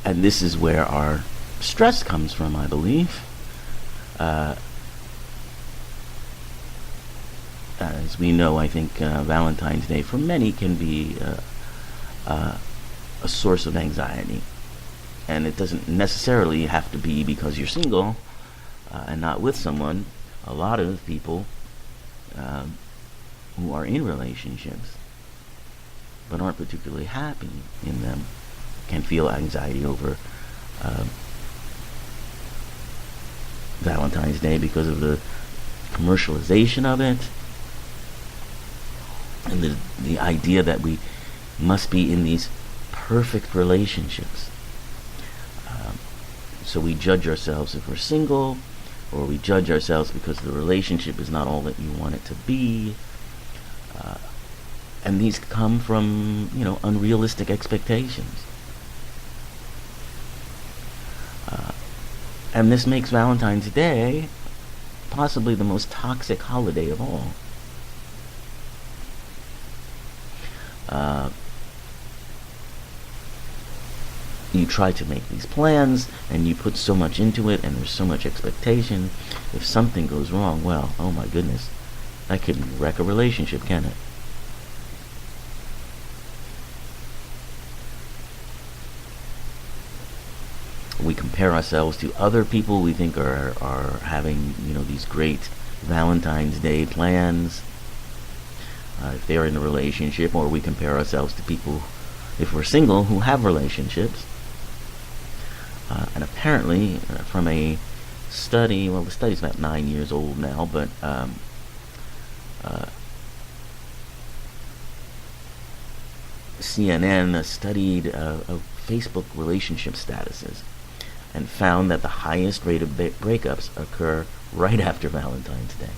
And this is where our stress comes from, I believe. As we know, I think Valentine's Day for many can be a source of anxiety. And it doesn't necessarily have to be because you're single and not with someone. A lot of people who are in relationships but aren't particularly happy in them can feel anxiety over Valentine's Day because of the commercialization of it and the idea that we must be in these perfect relationships. So we judge ourselves if we're single, or we judge ourselves because the relationship is not all that you want it to be. And these come from, unrealistic expectations. And this makes Valentine's Day possibly the most toxic holiday of all. You try to make these plans, and you put so much into it, and there's so much expectation. If something goes wrong, well, oh my goodness, that could wreck a relationship, can it? We compare ourselves to other people we think are having, these great Valentine's Day plans. If they're in a relationship, or we compare ourselves to people, if we're single, who have relationships. And apparently, from a study, well, the study's about 9 years old now, but CNN studied Facebook relationship statuses and found that the highest rate of breakups occur right after Valentine's Day.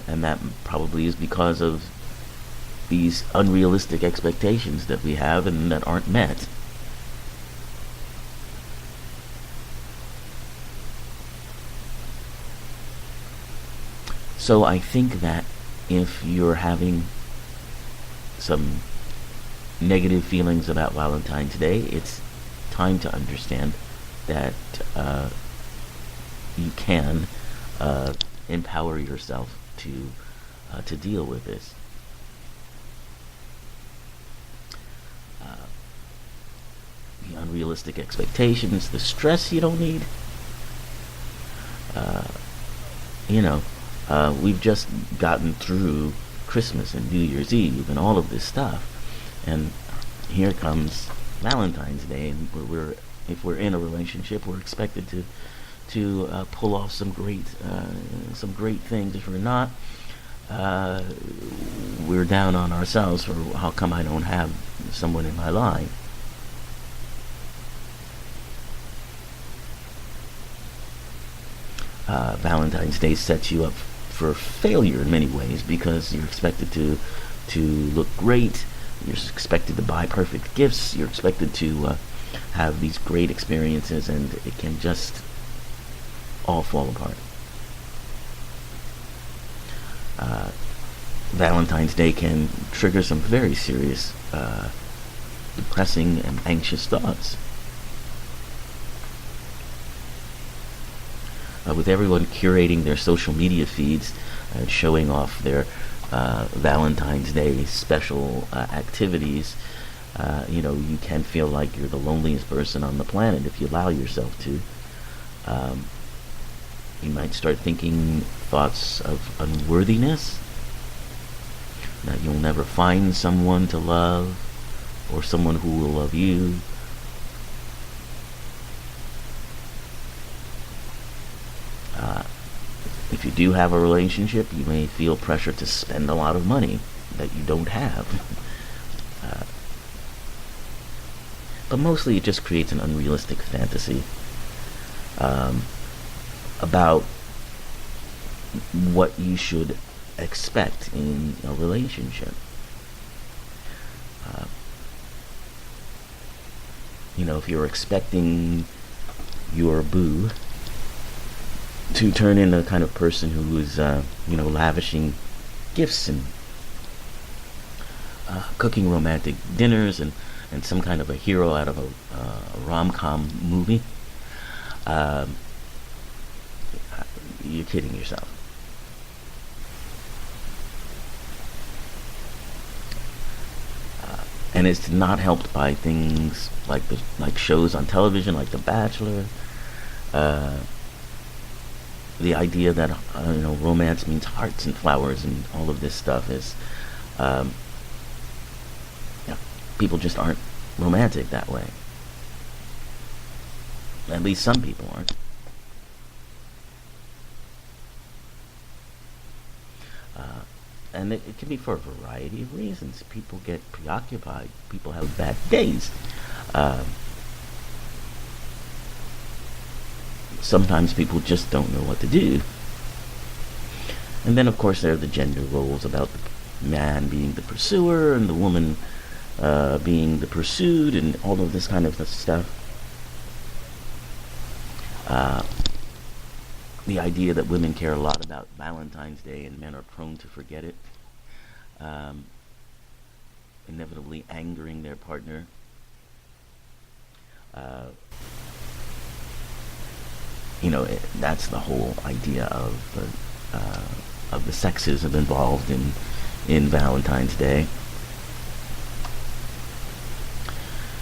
And that probably is because of these unrealistic expectations that we have and that aren't met. So I think that if you're having some negative feelings about Valentine's Day, it's time to understand that you can empower yourself to deal with this. The unrealistic expectations, the stress you don't need. We've just gotten through Christmas and New Year's Eve and all of this stuff, and here comes Valentine's Day, and if we're in a relationship, we're expected to pull off some great things. If we're not, we're down on ourselves for how come I don't have someone in my life. Valentine's Day sets you up for failure in many ways because you're expected to look great. You're expected to buy perfect gifts. You're expected to have these great experiences, and it can just all fall apart. Valentine's Day can trigger some very serious, depressing and anxious thoughts. With everyone curating their social media feeds and showing off their Valentine's Day special activities, you can feel like you're the loneliest person on the planet if you allow yourself to. You might start thinking thoughts of unworthiness, that you'll never find someone to love or someone who will love you. If you do have a relationship, you may feel pressure to spend a lot of money that you don't have. But mostly it just creates an unrealistic fantasy about what you should expect in a relationship. If you're expecting your boo to turn into the kind of person who is, lavishing gifts and cooking romantic dinners and some kind of a hero out of a rom-com movie. Um, you're kidding yourself. And it's not helped by things like shows on television like The Bachelor. Uh, the idea that romance means hearts and flowers and all of this stuff is, um, yeah, people just aren't romantic that way. At least some people aren't. Uh, and it can be for a variety of reasons. People get preoccupied. People have bad days. Um, Sometimes people just don't know what to do. And then, of course, there are the gender roles about the man being the pursuer and the woman being the pursued and all of this kind of stuff. Uh, the idea that women care a lot about Valentine's Day and men are prone to forget it, um, inevitably angering their partner. Uh, that's the whole idea of the sexism involved in Valentine's Day.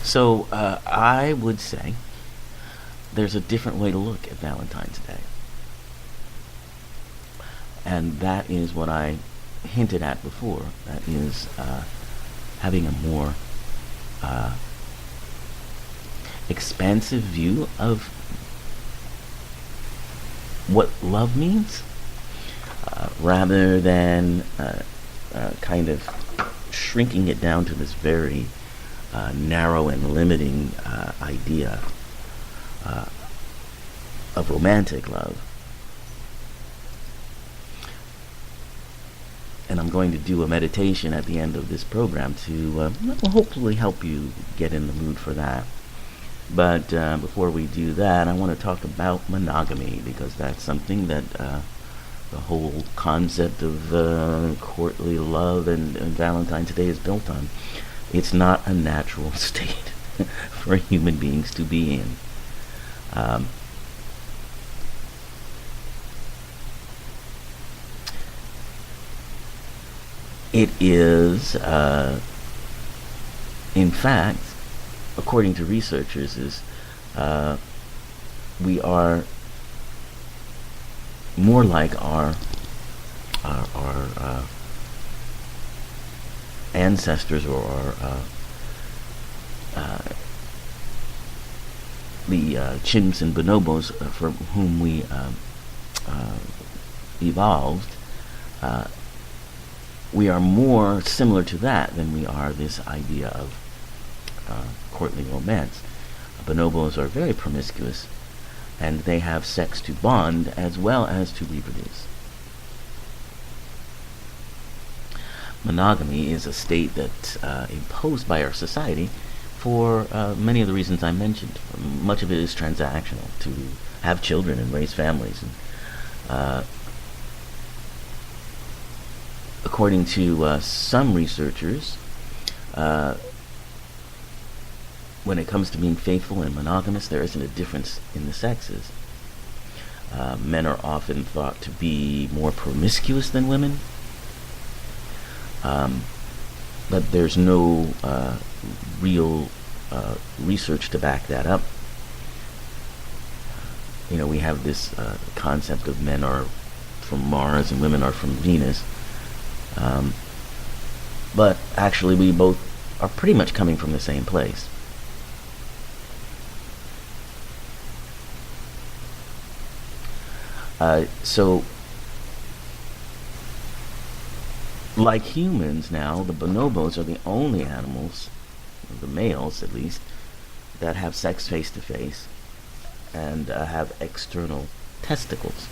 So I would say there's a different way to look at Valentine's Day. And that is what I hinted at before. That is having a more expansive view of what love means, rather than kind of shrinking it down to this very narrow and limiting idea of romantic love. And I'm going to do a meditation at the end of this program to hopefully help you get in the mood for that. But before we do that, I want to talk about monogamy, because that's something that the whole concept of courtly love and Valentine's Day is built on. It's not a natural state for human beings to be in. It is, in fact, according to researchers, is we are more like our ancestors, or the chimps and bonobos from whom we evolved. We are more similar to that than we are this idea of courtly romance. Bonobos are very promiscuous, and they have sex to bond as well as to reproduce. Monogamy is a state that's imposed by our society for many of the reasons I mentioned. Much of it is transactional, to have children and raise families. And, according to some researchers, when it comes to being faithful and monogamous, there isn't a difference in the sexes. Men are often thought to be more promiscuous than women, but there's no real research to back that up. We have this concept of men are from Mars and women are from Venus. But actually we both are pretty much coming from the same place. So, like humans now, the bonobos are the only animals, the males at least, that have sex face to face and have external testicles.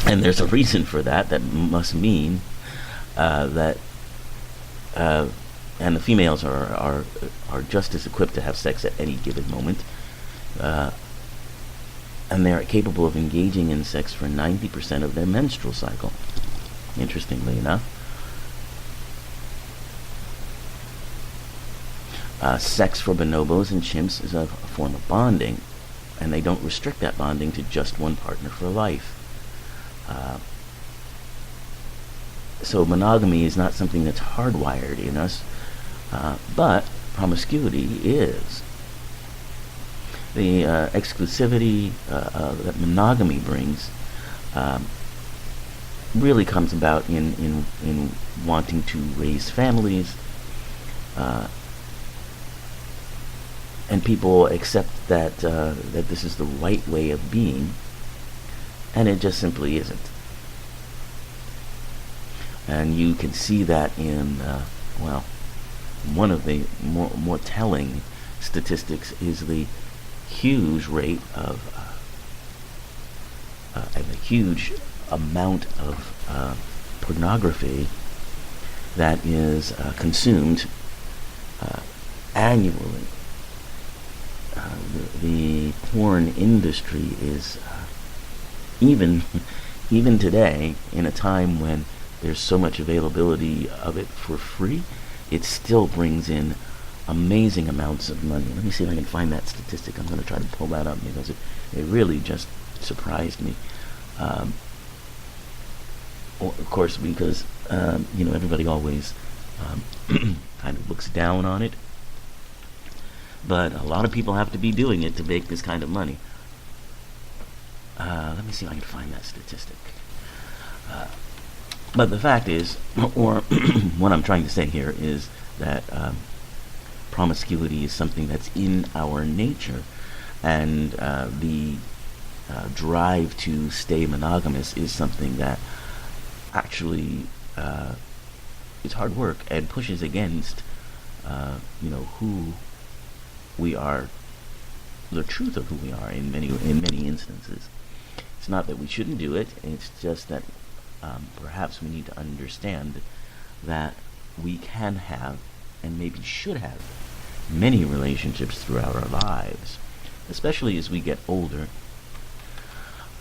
And there's a reason for that. That must mean that, and the females are just as equipped to have sex at any given moment. and they're capable of engaging in sex for 90% of their menstrual cycle, interestingly enough. Sex for bonobos and chimps is a form of bonding, and they don't restrict that bonding to just one partner for life. So monogamy is not something that's hardwired in us, but promiscuity is. The exclusivity that monogamy brings really comes about in wanting to raise families, and people accept that that this is the right way of being, and it just simply isn't. And you can see that in one of the more telling statistics is the huge rate of and a huge amount of pornography that is consumed annually. The porn industry is even today, in a time when there's so much availability of it for free, it still brings in amazing amounts of money. Let me see if I can find that statistic. I'm going to try to pull that up because it really just surprised me. Of course, because everybody always kind of looks down on it, but a lot of people have to be doing it to make this kind of money. Let me see if I can find that statistic. But the fact is, or what I'm trying to say here is that promiscuity is something that's in our nature, and the drive to stay monogamous is something that actually is hard work and pushes against who we are, the truth of who we are in many instances. It's not that we shouldn't do it, it's just that perhaps we need to understand that we can have, and maybe should have, many relationships throughout our lives, especially as we get older,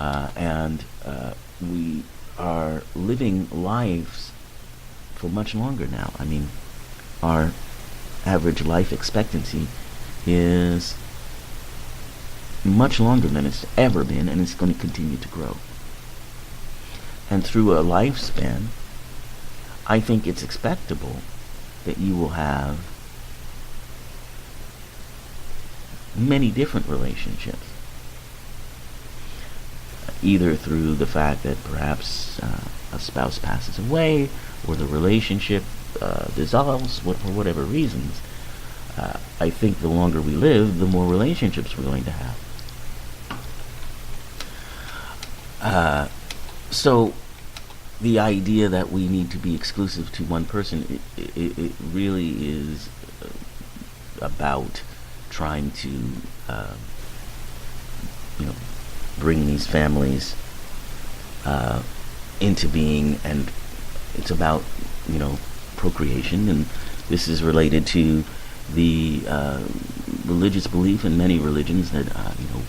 and we are living lives for much longer now. I mean, our average life expectancy is much longer than it's ever been, and it's going to continue to grow. And through a lifespan, I think it's expectable that you will have many different relationships, either through the fact that perhaps a spouse passes away, or the relationship dissolves, for whatever reasons. I think the longer we live, the more relationships we're going to have. So the idea that we need to be exclusive to one person, it really is about trying to bring these families into being, and it's about procreation, and this is related to the religious belief in many religions that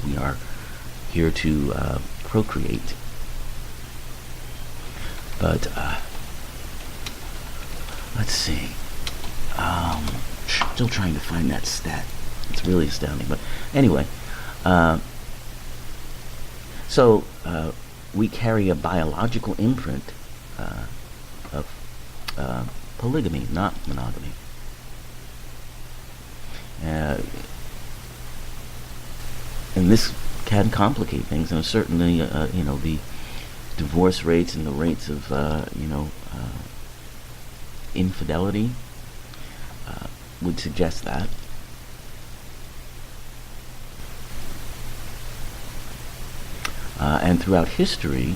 we are here to procreate. But let's see. Still trying to find that stat. It's really astounding. But anyway, so we carry a biological imprint of polygamy, not monogamy. And this can complicate things, and certainly, the divorce rates and the rates of, infidelity would suggest that. And throughout history,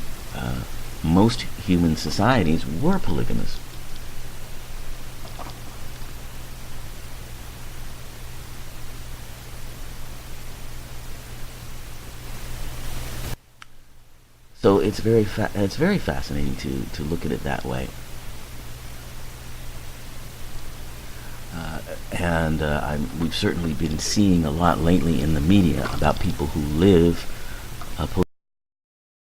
most human societies were polygamous. So it's very fascinating to look at it that way. And we've certainly been seeing a lot lately in the media about people who live uh,